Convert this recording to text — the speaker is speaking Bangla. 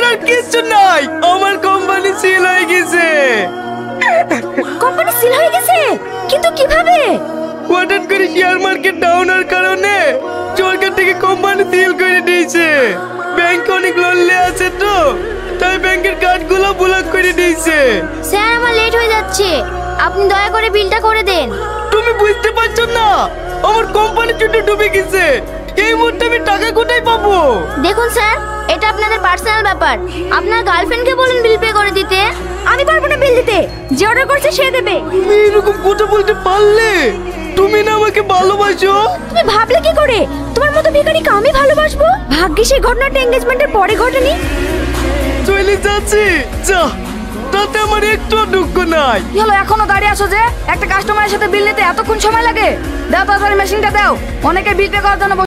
আর কিছু নাই, আমার কোম্পানি সিল হয়ে গেছে। কোম্পানি সিল হয়ে গেছে? কিন্তু কিভাবে? হঠাৎ করে শেয়ার মার্কেট ডাউন হওয়ার কারণে সরকার থেকে কোম্পানি সিল করে দিয়েছে। ব্যাংক অনেক লোন নিয়ে আছে তো, তাই ব্যাংকের কার্ডগুলো ব্লক করে দিয়েছে। স্যার আমার লেট হয়ে যাচ্ছে, আপনি দয়া করে বিলটা করে দেন। তুমি বুঝতে পারছো না, আমার কোম্পানি চুটে ডুবে গেছে। এই মুহূর্তে আমি টাকা কোথায় পাবো? দেখুন স্যার, এটা আপনাদের পার্সোনাল ব্যাপার। আপনার গার্লফ্রেন্ডকে বলুন বিল পে করে দিতে। আমি পারবো না বিল দিতে, যে অর্ডার করছে সে দেবে। তুমি এরকম কথা বলতে পারলে? তুমি না আমাকে ভালোবাসো? তুমি ভাবলে কি করে তোমার মতো ভিখারিকে আমি ভালোবাসবো? ভাগ্যিস এই ঘটনাটা এনগেজমেন্টের পরে ঘটেনি। চলে যাচ্ছি, যা, তাতে আমার একটু দুঃখ নাই। কি হলো এখনো দাঁড়িয়ে আছো যে? একটা কাস্টমারের সাথে বিল নিতে এতক্ষণ সময় লাগে? দাও তাড়াতাড়ি মেশিনটা দাও, অনেকে বিল পে করার জন্য